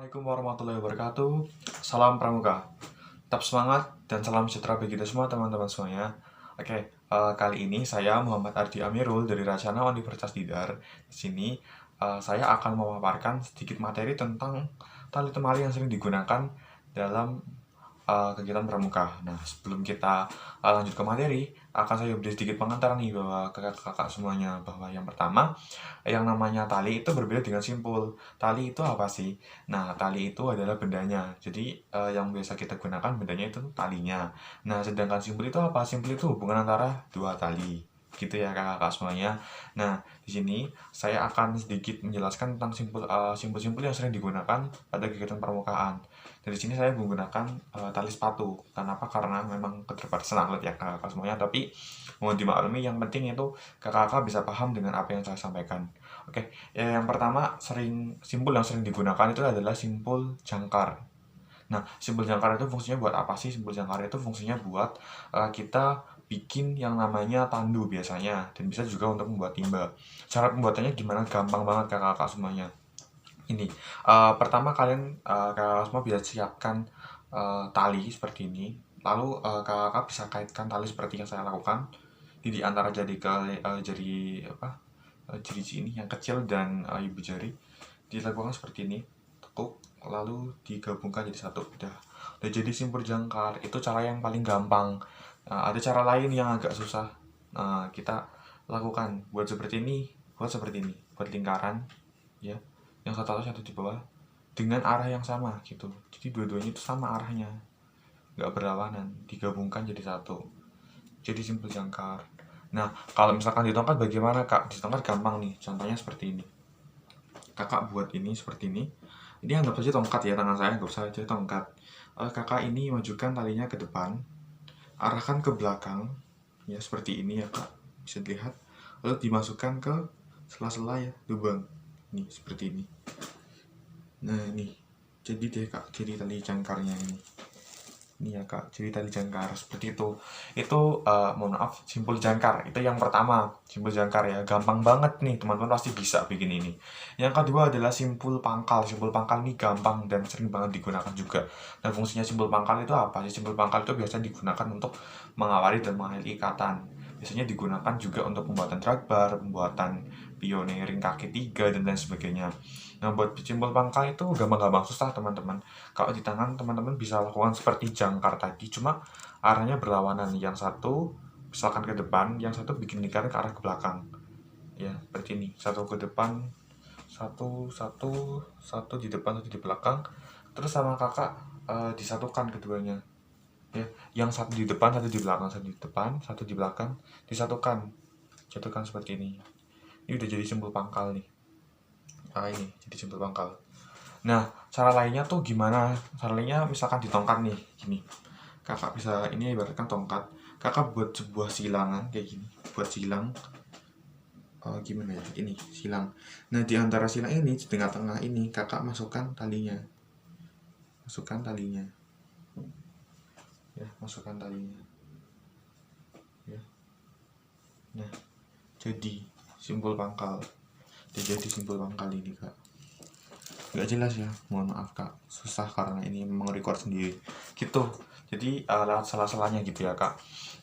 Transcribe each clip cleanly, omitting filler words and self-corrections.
Assalamualaikum warahmatullahi wabarakatuh. Salam Pramuka. Tetap semangat dan salam sejahtera bagi kita semua teman-teman semuanya. Kali ini saya Muhammad Ardi Amirul dari Racana Universitas Tidar. Di sini saya akan memaparkan sedikit materi tentang tali temali yang sering digunakan dalam kegiatan pramuka. Nah, sebelum kita lanjut ke materi, akan saya beri sedikit pengantar nih bahwa kakak-kakak semuanya, bahwa yang pertama, yang namanya tali itu berbeda dengan simpul. Tali itu apa sih? Nah, tali itu adalah bendanya. Jadi yang biasa kita gunakan bendanya itu talinya. Nah, sedangkan simpul itu apa? Simpul itu hubungan antara dua tali. Gitu ya kakak-kakak semuanya. Nah, di sini saya akan sedikit menjelaskan tentang simpul-simpul yang sering digunakan pada kegiatan permukaan. Dari sini saya menggunakan tali sepatu. Kenapa? Karena memang keterbatasan atlet ya kakak-kakak semuanya. Tapi mohon dimaklumi, yang penting itu kakak-kakak bisa paham dengan apa yang saya sampaikan. Yang pertama, simpul yang sering digunakan itu adalah simpul jangkar. Nah, simpul jangkar itu fungsinya buat apa sih? Simpul jangkar itu fungsinya buat kita bikin yang namanya tandu biasanya, dan bisa juga untuk membuat timba. Cara pembuatannya gimana? Gampang banget kakak-kakak semuanya. Ini pertama kalian kakak semua bisa siapkan tali seperti ini. Lalu kakak bisa kaitkan tali seperti yang saya lakukan di antara jari jari sini yang kecil dan ibu jari. Dilakukan seperti ini, tekuk, lalu digabungkan jadi satu. Udah jadi simpul jangkar. Itu cara yang paling gampang. Ada cara lain yang agak susah. Kita lakukan buat seperti ini, buat lingkaran, ya. Yang satu atas satu di bawah dengan arah yang sama gitu. Jadi dua-duanya itu sama arahnya, nggak berlawanan, digabungkan jadi satu. Jadi simpul jangkar. Nah, kalau misalkan di tongkat bagaimana kak? Di tongkat gampang nih, contohnya seperti ini. Kakak buat ini seperti ini. Ini anggap saja tongkat ya, tangan saya anggap saja tongkat. Kakak ini majukan talinya ke depan, arahkan ke belakang, ya seperti ini ya kak, bisa dilihat. Lalu dimasukkan ke sela-sela ya, lubang. Nih seperti ini. Nah ini, jadi deh kak, jadi tali jangkarnya ini. Ini ya kak, jadi tali jangkar seperti itu. Itu mohon maaf, simpul jangkar. Itu yang pertama, simpul jangkar ya. Gampang banget nih, teman-teman pasti bisa bikin ini. Yang kedua adalah simpul pangkal. Simpul pangkal ini gampang dan sering banget digunakan juga. Dan fungsinya simpul pangkal itu apa sih? Simpul pangkal itu biasa digunakan untuk mengawali dan mengakhiri ikatan. Biasanya digunakan juga untuk pembuatan drag bar, pembuatan pioneering kaki tiga, dan lain sebagainya. Nah, buat simpul pangkal itu gampang-gampang, susah teman-teman. Kalau di tangan teman-teman bisa lakukan seperti jangkar tadi, cuma arahnya berlawanan. Yang satu misalkan ke depan, yang satu bikin lingkaran ke arah ke belakang. Ya, seperti ini. Satu ke depan, satu di depan, satu di belakang. Terus sama kakak disatukan keduanya. Ya, yang satu di depan, satu di belakang, satu di depan, satu di belakang, disatukan. Jatuhkan seperti ini. Ini udah jadi simpul pangkal nih. Ini jadi simpul pangkal. Nah, cara lainnya tuh gimana? Cara lainnya misalkan di tongkat nih, gini. Kakak bisa, ini ibaratkan tongkat. Kakak buat sebuah silangan kayak gini. Buat silang. Gimana ya? Ini silang. Nah, di antara silang ini, di tengah-tengah ini, kakak masukkan talinya. Masukkan talinya. Ya, masukkan talinya. Ya. Nah, jadi simpul pangkal. Jadi simpul pangkal ini kak. Gak jelas ya, mohon maaf kak, susah karena ini memang record sendiri gitu. Jadi lewat salah-salahnya gitu ya kak.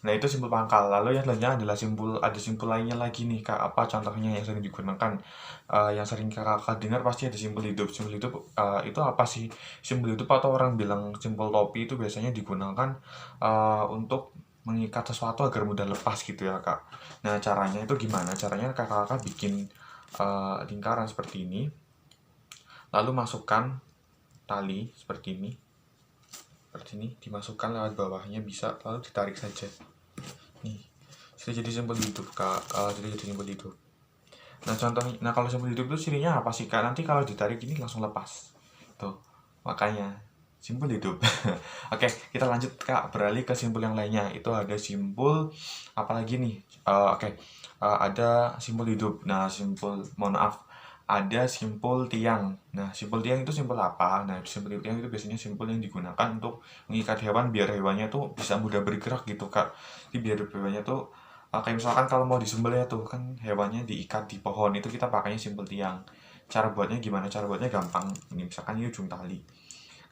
Nah, itu simpul pangkal. Lalu yang lainnya adalah ada simpul lainnya lagi nih kak. Apa contohnya yang sering digunakan? Yang sering kakak dengar pasti ada simpul hidup. Simpul hidup itu apa sih? Simpul hidup atau orang bilang simpul topi itu biasanya digunakan untuk mengikat sesuatu agar mudah lepas gitu ya kak. Nah, caranya itu gimana? Caranya kakak bikin lingkaran seperti ini, lalu masukkan tali seperti ini, dimasukkan lewat bawahnya bisa, lalu ditarik saja. Nih, sudah jadi simpul hidup kak. Sudah jadi simpul hidup. Nah kalau simpul hidup itu cirinya apa sih kak? Nanti kalau ditarik ini langsung lepas. Tuh, makanya simpul hidup. Oke, kita lanjut kak, beralih ke simpul yang lainnya. Itu ada simpul apalagi nih? Ada simpul hidup. Nah, ada simpul tiang. Nah, simpul tiang itu simpul apa? Nah, simpul tiang itu biasanya simpul yang digunakan untuk mengikat hewan biar hewannya tuh bisa mudah bergerak gitu kak. Jadi biar hewannya tuh kayak misalkan kalau mau disembelih ya tuh kan hewannya diikat di pohon, itu kita pakainya simpul tiang. Cara buatnya gimana? Cara buatnya gampang. Ini misalkan ini ujung tali,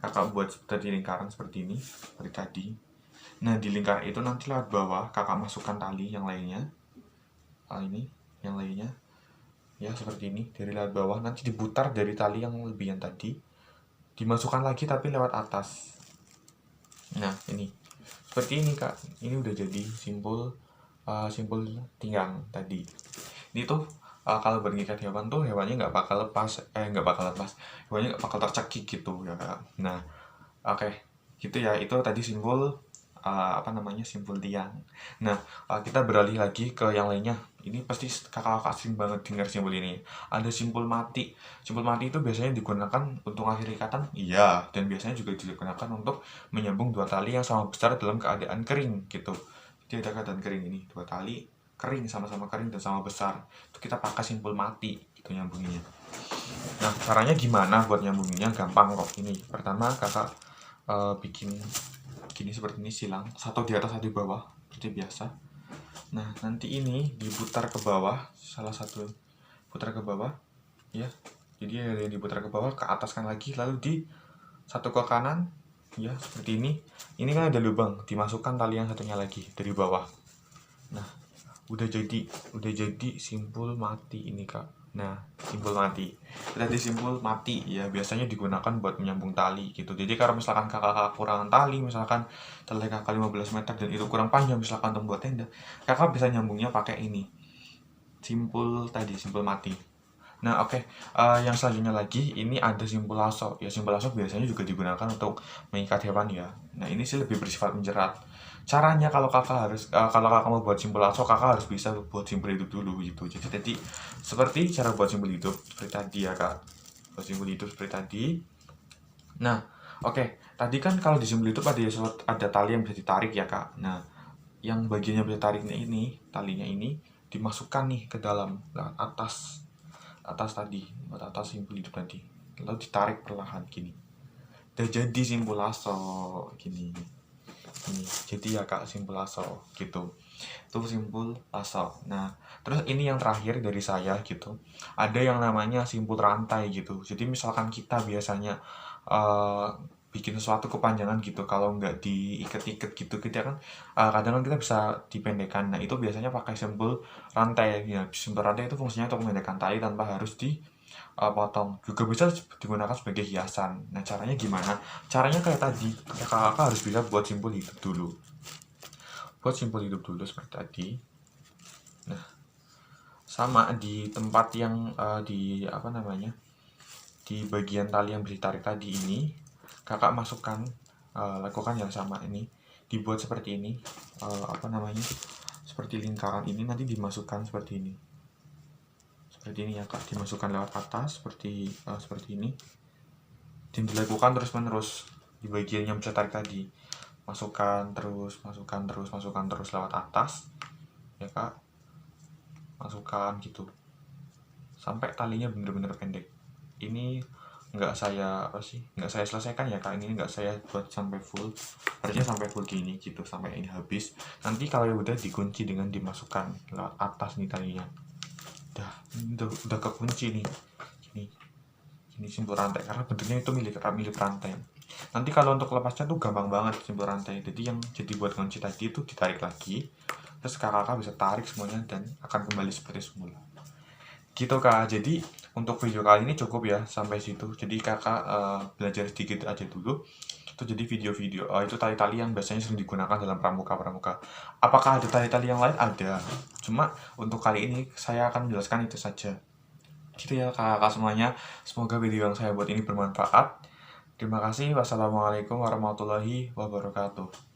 kakak buat seperti lingkaran seperti ini, seperti tadi. Nah di lingkaran itu nanti lewat bawah kakak masukkan tali yang lainnya, ini yang lainnya ya seperti ini. Dari lewat bawah nanti diputar dari tali yang lebihan tadi, dimasukkan lagi tapi lewat atas. Nah ini seperti ini kak, ini udah jadi simpul pinggang tadi. Ini tuh kalau berngikat hewan tuh hewannya nggak bakal lepas, hewannya nggak bakal tercekik gitu ya kak. Nah oke, gitu ya, itu tadi simpul simpul tiang. Nah kita beralih lagi ke yang lainnya. Ini pasti kakak-kakak sering banget dengar simpul ini. Ada simpul mati. Simpul mati itu biasanya digunakan untuk akhir ikatan, iya, dan biasanya juga digunakan untuk menyambung dua tali yang sama besar dalam keadaan kering gitu. Jadi ada keadaan kering ini, dua tali kering, sama-sama kering dan sama besar. Itu kita pakai simpul mati itu nyambunginnya. Nah caranya gimana buat nyambunginnya? Gampang kok. Ini pertama kakak bikin gini seperti ini, silang satu di atas satu di bawah seperti biasa. Nah nanti ini diputar ke bawah, salah satu putar ke bawah ya, jadi ada yang diputar ke bawah, ke atas kan lagi, lalu di satu ke kanan ya seperti ini. Ini kan ada lubang, dimasukkan tali yang satunya lagi dari bawah. Nah udah jadi simpul mati ini kak. Nah simpul mati tadi, simpul mati ya biasanya digunakan buat menyambung tali gitu. Jadi kalau misalkan kakak kurangan tali, misalkan tali kakak 15 meter dan itu kurang panjang misalkan untuk buat tenda, kakak bisa nyambungnya pakai ini, simpul mati. Nah oke, yang selanjutnya lagi ini ada simpul lasso ya. Simpul lasso biasanya juga digunakan untuk mengikat hewan ya. Nah ini sih lebih bersifat menjerat. Caranya kalau kakak mau buat simpul lasso, kakak harus bisa buat simpul hidup dulu gitu. Jadi tadi seperti cara buat simpul hidup seperti tadi ya kak, buat simpul hidup seperti tadi. Nah oke, tadi kan kalau di simpul hidup ada tali yang bisa ditarik ya kak. Nah yang bagiannya bisa tariknya ini, talinya ini dimasukkan nih ke dalam atas tadi, atas simpul hidup tadi, lalu ditarik perlahan gini. Udah jadi simpul lasso gini. Ini jadi ya kak simpul lasso gitu. Itu simpul lasso. Nah terus ini yang terakhir dari saya gitu, ada yang namanya simpul rantai gitu. Jadi misalkan kita biasanya bikin sesuatu kepanjangan gitu, kalau nggak diikat-ikat gitu kita kan kadang kan kita bisa dipendekkan. Nah itu biasanya pakai simpul rantai ya. Simpul rantai itu fungsinya untuk memendekkan tali tanpa harus dipotong. Juga bisa digunakan sebagai hiasan. Nah caranya gimana? Caranya kayak tadi, kakak harus bisa buat simpul hidup dulu. Seperti tadi. Nah sama di tempat yang di bagian tali yang bisa ditarik tadi ini, kakak masukkan, lakukan yang sama ini, dibuat seperti ini, seperti lingkaran ini, nanti dimasukkan seperti ini ya kak, dimasukkan lewat atas seperti ini, dan dilakukan terus menerus di bagian yang bisa tarik tadi, masukkan terus lewat atas ya kak, masukkan gitu sampai talinya bener-bener pendek. Ini nggak saya selesaikan ya kak, ini nggak saya buat sampai full, harusnya sampai full gini gitu, sampai ini habis. Nanti kalau udah dikunci dengan dimasukkan lewat atas nih talinya, udah kekunci nih. Ini simpul rantai, karena bentuknya itu milik rantai. Nanti kalau untuk lepasnya tuh gampang banget simpul rantai. Jadi yang jadi buat kunci tadi itu ditarik lagi, terus kakak bisa tarik semuanya dan akan kembali seperti semula gitu kak. Jadi untuk video kali ini cukup ya sampai situ. Jadi kakak belajar sedikit aja dulu. Itu jadi video-video itu tali-tali yang biasanya sering digunakan dalam pramuka. Apakah ada tali-tali yang lain? Ada, cuma untuk kali ini saya akan menjelaskan itu saja gitu ya kakak semuanya. Semoga video yang saya buat ini bermanfaat. Terima kasih. Wassalamualaikum warahmatullahi wabarakatuh.